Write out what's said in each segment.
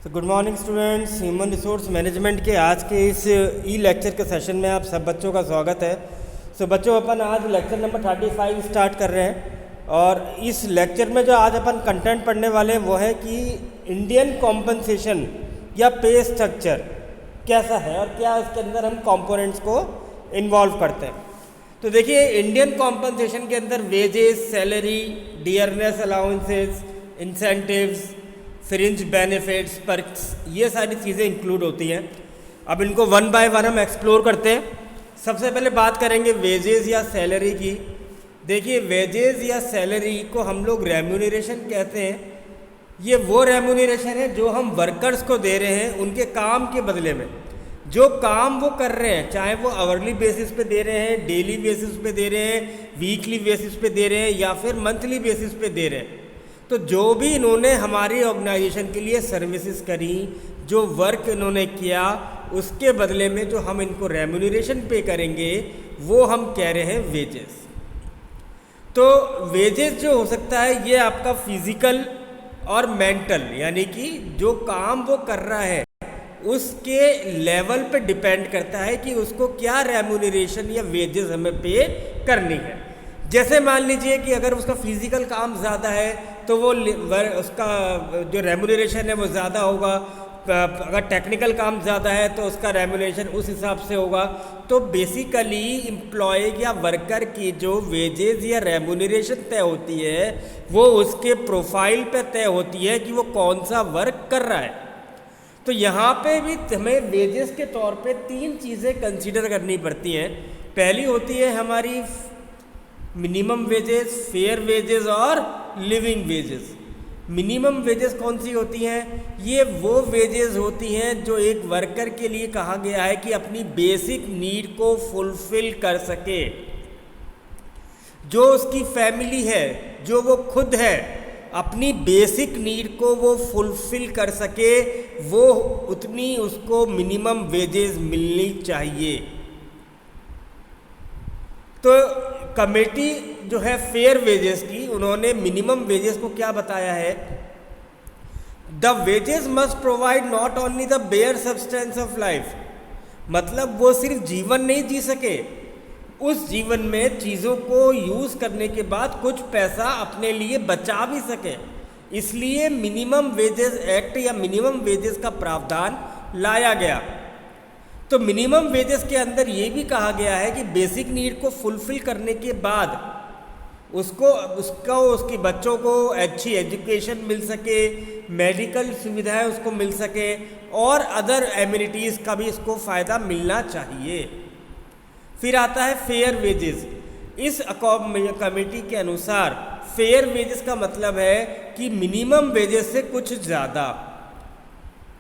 तो good morning students, human resource management के आज के इस ई लेक्चर के सेशन में आप सब बच्चों का स्वागत है। सो बच्चों, अपन आज लेक्चर नंबर 35 स्टार्ट कर रहे हैं और इस लेक्चर में जो आज अपन कंटेंट पढ़ने वाले हैं वो है कि इंडियन कॉम्पनसेशन या पे स्ट्रक्चर कैसा है और क्या उसके अंदर हम कंपोनेंट्स को इन्वॉल्व करते हैं। तो देखिए, इंडियन कॉम्पनसेशन के अंदर wages, salary, dearness allowances, incentives, fringe benefits, perks, ये सारी चीज़ें इंक्लूड होती हैं। अब इनको वन बाय वन हम एक्सप्लोर करते हैं। सबसे पहले बात करेंगे वेजेस या सैलरी की। देखिए, वेजेस या सैलरी को हम लोग रेम्यूनरेशन कहते हैं। ये वो रेम्यूनरेशन है जो हम वर्कर्स को दे रहे हैं उनके काम के बदले में। जो काम वो कर रहे हैं, चाहे वो आवरली बेसिस पे दे रहे हैं, डेली बेसिस पे दे रहे हैं, वीकली बेसिस पे दे रहे हैं या फिर मंथली बेसिस पे दे रहे हैं, तो जो भी इन्होंने हमारी ऑर्गेनाइजेशन के लिए सर्विसेज करी, जो वर्क इन्होंने किया, उसके बदले में जो हम इनको रेम्यूनरेशन पे करेंगे वो हम कह रहे हैं वेजेस। तो वेजेस जो हो सकता है ये आपका फिजिकल और मेंटल, यानी कि जो काम वो कर रहा है उसके लेवल पे डिपेंड करता है कि उसको क्या रेम्यूनरेशन या वेजेस हमें पे करनी है। जैसे मान लीजिए कि अगर उसका फिजिकल काम ज़्यादा है तो वो उसका जो रेम्यूनरेशन है वो ज़्यादा होगा। अगर टेक्निकल काम ज़्यादा है तो उसका रेम्यूनरेशन उस हिसाब से होगा। तो बेसिकली एम्प्लॉय या वर्कर की जो वेजेस या रेम्यूनरेशन तय होती है वो उसके प्रोफाइल पे तय होती है कि वो कौन सा वर्क कर रहा है। तो यहाँ पे भी हमें वेजेस के तौर पे तीन चीज़ें कंसीडर करनी पड़ती हैं। पहली होती है हमारी मिनिमम वेजेस, फेयर वेजेस और लिविंग वेजेस। मिनिमम वेजेस कौन सी होती हैं? ये वो वेजेस होती हैं जो एक वर्कर के लिए कहा गया है कि अपनी बेसिक नीड को फुलफिल कर सके। जो उसकी फैमिली है, जो वो खुद है, अपनी बेसिक नीड को वो फुलफिल कर सके, वो उतनी उसको मिनिमम वेजेस मिलनी चाहिए। तो कमेटी जो है फेयर वेजेस की, उन्होंने मिनिमम वेजेस को क्या बताया है? The wages must provide not only the bare substance of life, मतलब वो सिर्फ जीवन नहीं जी सके, उस जीवन में चीज़ों को यूज़ करने के बाद कुछ पैसा अपने लिए बचा भी सके। इसलिए मिनिमम वेजेस एक्ट या मिनिमम वेजेस का प्रावधान लाया गया। तो मिनिमम वेजेस के अंदर ये भी कहा गया है कि बेसिक नीड को फुलफिल करने के बाद उसके बच्चों को अच्छी एजुकेशन मिल सके, मेडिकल सुविधाएं उसको मिल सके और अदर एमिनिटीज़ का भी इसको फ़ायदा मिलना चाहिए। फिर आता है फेयर वेजेस। इस कमेटी के अनुसार फेयर वेजेस का मतलब है कि मिनिमम वेजेस से कुछ ज़्यादा।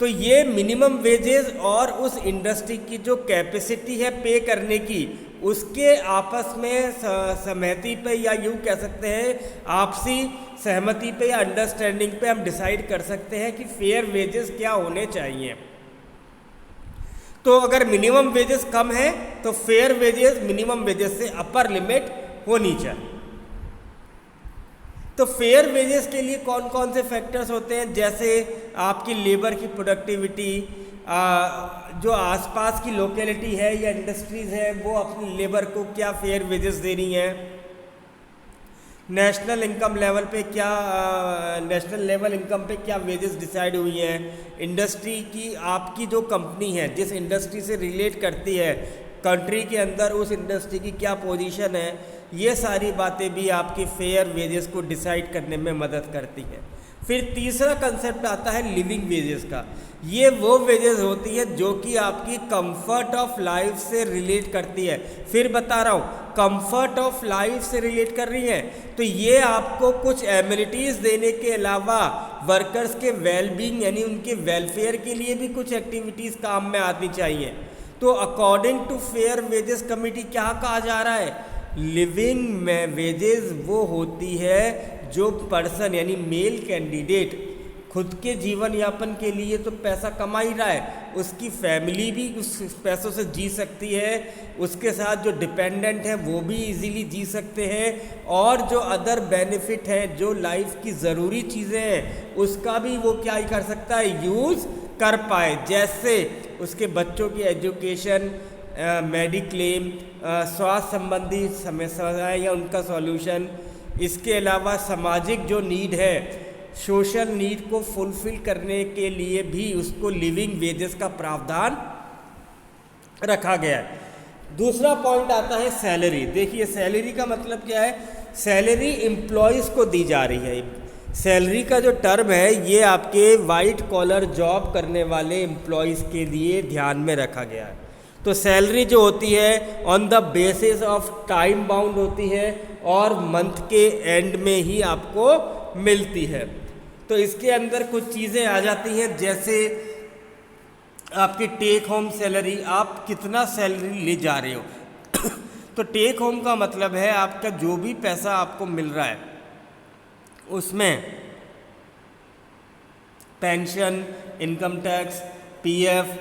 तो ये मिनिमम वेजेस और उस इंडस्ट्री की जो कैपेसिटी है पे करने की, उसके आपस में सहमति पे या यूँ कह सकते हैं आपसी सहमति पे या अंडरस्टैंडिंग पे हम डिसाइड कर सकते हैं कि फेयर वेजेस क्या होने चाहिए। तो अगर मिनिमम वेजेस कम है तो फेयर वेजेस मिनिमम वेजेस से अपर लिमिट होनी चाहिए। तो फेयर वेजेस के लिए कौन कौन से फैक्टर्स होते हैं? जैसे आपकी लेबर की प्रोडक्टिविटी, जो आसपास की लोकेलिटी है या इंडस्ट्रीज़ है वो अपनी लेबर को क्या फेयर वेजेस दे रही हैं, नेशनल इनकम लेवल पे क्या नेशनल लेवल इनकम पे क्या वेजेस डिसाइड हुई हैं, इंडस्ट्री की आपकी जो कंपनी है जिस इंडस्ट्री से रिलेट करती है कंट्री के अंदर उस इंडस्ट्री की क्या पोजीशन है, ये सारी बातें भी आपकी फेयर वेजेस को डिसाइड करने में मदद करती हैं। फिर तीसरा कंसेप्ट आता है लिविंग वेजेस का। ये वो वेजेस होती है जो कि आपकी कंफर्ट ऑफ लाइफ से रिलेट करती है। फिर बता रहा हूँ, कंफर्ट ऑफ लाइफ से रिलेट कर रही है तो ये आपको कुछ एमिनिटीज़ देने के अलावा वर्कर्स के वेलबींग यानी उनके वेलफेयर के लिए भी कुछ एक्टिविटीज़ काम में आनी चाहिए। तो according to fair wages committee क्या कहा जा रहा है? लिविंग में वेजेस वो होती है जो पर्सन यानी मेल कैंडिडेट खुद के जीवन यापन के लिए तो पैसा कमा ही रहा है, उसकी फैमिली भी उस पैसों से जी सकती है, उसके साथ जो डिपेंडेंट हैं वो भी इजीली जी सकते हैं, और जो अदर बेनिफिट हैं, जो लाइफ की ज़रूरी चीज़ें हैं, उसका भी वो क्या ही कर सकता है, यूज़ कर पाए। जैसे उसके बच्चों की एजुकेशन, मेडिक्लेम, स्वास्थ्य संबंधी समस्याएं या उनका सॉल्यूशन, इसके अलावा सामाजिक जो नीड है, सोशल नीड को फुलफिल करने के लिए भी उसको लिविंग वेजेस का प्रावधान रखा गया है। दूसरा पॉइंट आता है सैलरी। देखिए सैलरी का मतलब क्या है, सैलरी एम्प्लॉयज़ को दी जा रही है। सैलरी का जो टर्म है ये आपके वाइट कॉलर जॉब करने वाले एम्प्लॉयज़ के लिए ध्यान में रखा गया है। तो सैलरी जो होती है on the basis of time bound होती है और मंथ के एंड में ही आपको मिलती है। तो इसके अंदर कुछ चीज़ें आ जाती हैं, जैसे आपकी टेक होम सैलरी, आप कितना सैलरी ले जा रहे हो। तो टेक होम का मतलब है आपका जो भी पैसा आपको मिल रहा है उसमें पेंशन, इनकम टैक्स, पीएफ,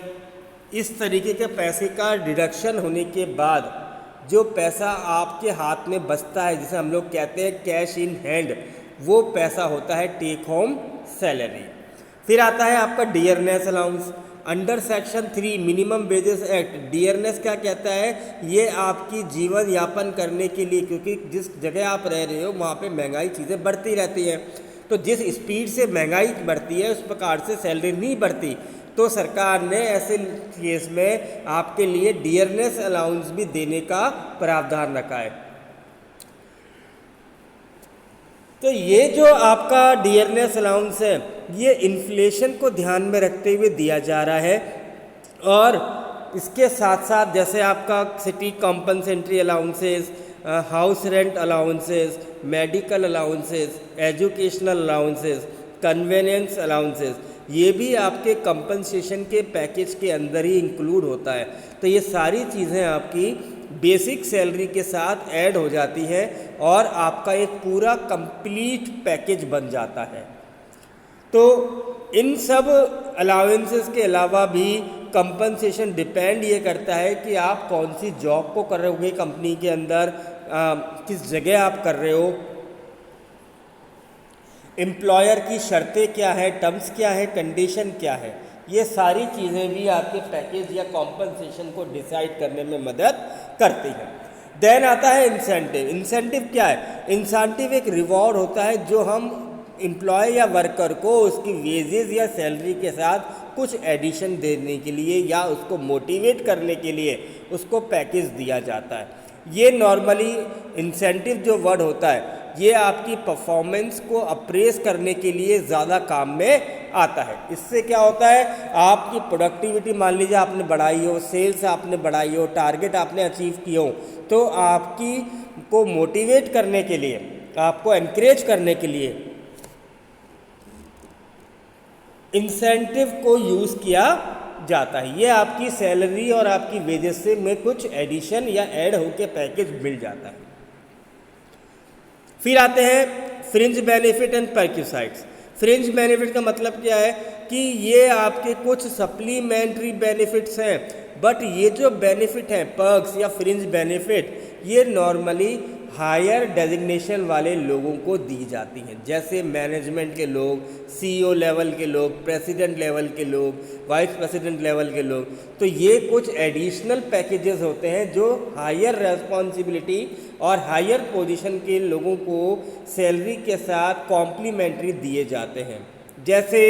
इस तरीके के पैसे का डिडक्शन होने के बाद जो पैसा आपके हाथ में बचता है, जिसे हम लोग कहते हैं कैश इन हैंड, वो पैसा होता है टेक होम सैलरी। फिर आता है आपका dearness allowance. Under section 3 minimum wages act, dearness क्या कहता है, ये आपकी जीवन यापन करने के लिए, क्योंकि जिस जगह आप रह रहे हो वहाँ पे महंगाई चीज़ें बढ़ती रहती हैं, तो जिस स्पीड से महंगाई बढ़ती है उस प्रकार से सैलरी नहीं बढ़ती। तो सरकार ने ऐसे केस में आपके लिए डियरनेस अलाउंस भी देने का प्रावधान रखा है। तो ये जो आपका डियरनेस अलाउंस है ये इन्फ्लेशन को ध्यान में रखते हुए दिया जा रहा है, और इसके साथ साथ जैसे आपका city compensatory allowances, house rent allowances, medical allowances, educational allowances, convenience allowances, ये भी आपके कंपनसेशन के पैकेज के अंदर ही इंक्लूड होता है। तो ये सारी चीज़ें आपकी बेसिक सैलरी के साथ ऐड हो जाती हैं और आपका एक पूरा कंप्लीट पैकेज बन जाता है। तो इन सब अलाउंसेस के अलावा भी कंपनसेशन डिपेंड ये करता है कि आप कौन सी जॉब को कर रहे होगे कंपनी के अंदर, किस जगह आप कर रहे हो, एम्प्लॉयर की शर्तें क्या है, टर्म्स क्या है, कंडीशन क्या है, ये सारी चीज़ें भी आपके पैकेज या कॉम्पनसेशन को डिसाइड करने में मदद करती हैं। देन आता है इंसेंटिव। इंसेंटिव क्या है, इंसेंटिव एक रिवॉर्ड होता है जो हम एम्प्लॉय या वर्कर को उसकी वेजेस या सैलरी के साथ कुछ एडिशन देने के लिए या उसको मोटिवेट करने के लिए उसको पैकेज दिया जाता है। ये नॉर्मली इंसेंटिव जो वर्ड होता है ये आपकी परफॉर्मेंस को अप्रेस करने के लिए ज़्यादा काम में आता है। इससे क्या होता है, आपकी प्रोडक्टिविटी मान लीजिए आपने बढ़ाई हो, सेल्स आपने बढ़ाई हो, टारगेट आपने अचीव किए हो, तो आपकी को मोटिवेट करने के लिए, आपको एनकरेज करने के लिए इंसेंटिव को यूज़ किया जाता है। ये आपकी सैलरी और आपकी वेजेस से में कुछ एडिशन या ऐड होकर पैकेज मिल जाता है। फिर आते हैं fringe benefit and perquisites. Fringe benefit का मतलब क्या है कि ये आपके कुछ सप्लीमेंट्री बेनिफिट्स हैं, बट ये जो बेनिफिट हैं पर्क्स या फ्रिंज बेनिफिट, ये नॉर्मली हायर डेजिग्नेशन वाले लोगों को दी जाती हैं, जैसे मैनेजमेंट के लोग, सीईओ लेवल के लोग, प्रेसिडेंट लेवल के लोग, वाइस प्रेसिडेंट लेवल के लोग। तो ये कुछ एडिशनल पैकेजेस होते हैं जो हायर रेस्पॉन्सिबिलिटी और हायर पोजीशन के लोगों को सैलरी के साथ कॉम्प्लीमेंट्री दिए जाते हैं। जैसे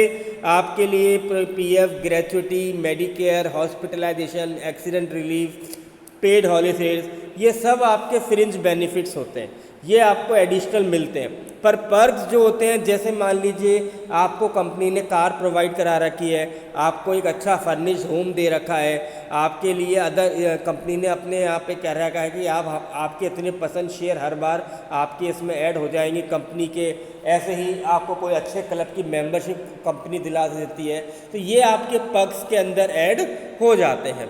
आपके लिए PF, gratuity, medicare, hospitalisation, accident relief, paid holidays, ये सब आपके फ्रिंज बेनिफिट्स होते हैं, ये आपको एडिशनल मिलते हैं। पर पर्क्स जो होते हैं, जैसे मान लीजिए आपको कंपनी ने कार प्रोवाइड करा रखी है, आपको एक अच्छा फर्निश होम दे रखा है, आपके लिए अदर कंपनी ने अपने यहाँ पे कह रखा है कि आपके इतने % शेयर हर बार आपके इसमें ऐड हो जाएंगे कंपनी के, ऐसे ही आपको कोई अच्छे क्लब की मेंबरशिप कंपनी दिला देती है, तो ये आपके पर्क्स के अंदर ऐड हो जाते हैं।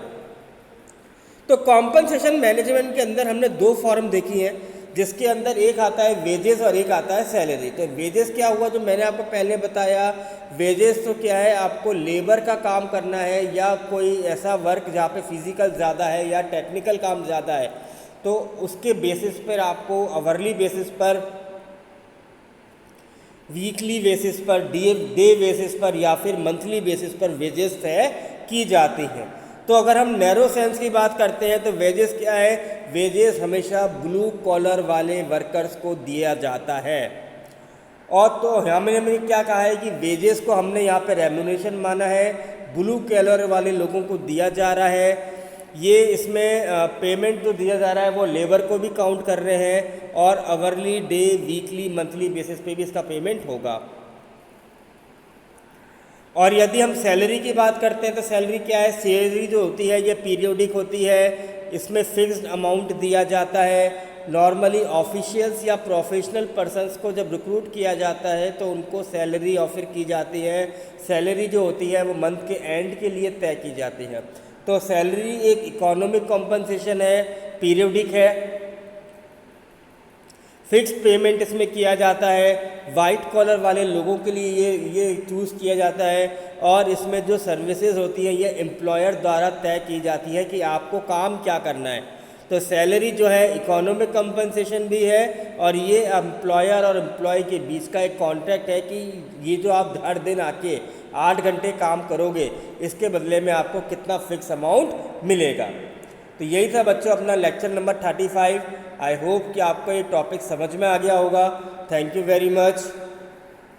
तो कॉम्पनसेशन मैनेजमेंट के अंदर हमने 2 फॉर्म देखी हैं। जिसके अंदर एक आता है वेजेस और एक आता है सैलरी। तो वेजेस क्या हुआ, जो मैंने आपको पहले बताया, वेजेस तो क्या है, आपको लेबर का काम करना है या कोई ऐसा वर्क जहाँ पे फिजिकल ज़्यादा है या टेक्निकल काम ज़्यादा है, तो उसके बेसिस पर आपको आवरली बेसिस पर, वीकली बेसिस पर, डे बेसिस पर या फिर मंथली बेसिस पर वेजेस तय की जाती हैं। तो अगर हम नैरो सेंस की बात करते हैं तो वेजेस क्या है, वेजेस हमेशा ब्लू कॉलर वाले वर्कर्स को दिया जाता है। और तो हमने क्या कहा है कि वेजेस को हमने यहाँ पे रेम्यूनरेशन माना है, ब्लू कॉलर वाले लोगों को दिया जा रहा है। ये इसमें पेमेंट जो दिया जा रहा है वो लेबर को भी काउंट कर रहे हैं और hourly, day, weekly, monthly basis पे भी इसका पेमेंट होगा। और यदि हम सैलरी की बात करते हैं तो सैलरी क्या है, सैलरी जो होती है ये पीरियोडिक होती है, इसमें फिक्स्ड अमाउंट दिया जाता है। नॉर्मली ऑफिशियल्स या प्रोफेशनल पर्सनस को जब रिक्रूट किया जाता है तो उनको सैलरी ऑफर की जाती है। सैलरी जो होती है वो मंथ के एंड के लिए तय की जाती है। तो सैलरी एक इकोनॉमिक कॉम्पनसेशन है, पीरियोडिक है, फिक्स्ड पेमेंट इसमें किया जाता है। वाइट कॉलर वाले लोगों के लिए ये चूज़ किया जाता है और इसमें जो सर्विसेज होती हैं ये एम्प्लॉयर द्वारा तय की जाती है कि आपको काम क्या करना है। तो सैलरी जो है इकोनॉमिक कंपनसेशन भी है और ये एम्प्लॉयर और एम्प्लॉय के बीच का एक कॉन्ट्रैक्ट है कि ये जो आप हर दिन आके 8 घंटे काम करोगे, इसके बदले में आपको कितना फिक्स अमाउंट मिलेगा। तो यही था बच्चों अपना लेक्चर नंबर 35। आई होप कि आपको ये टॉपिक समझ में आ गया होगा। Thank you very much.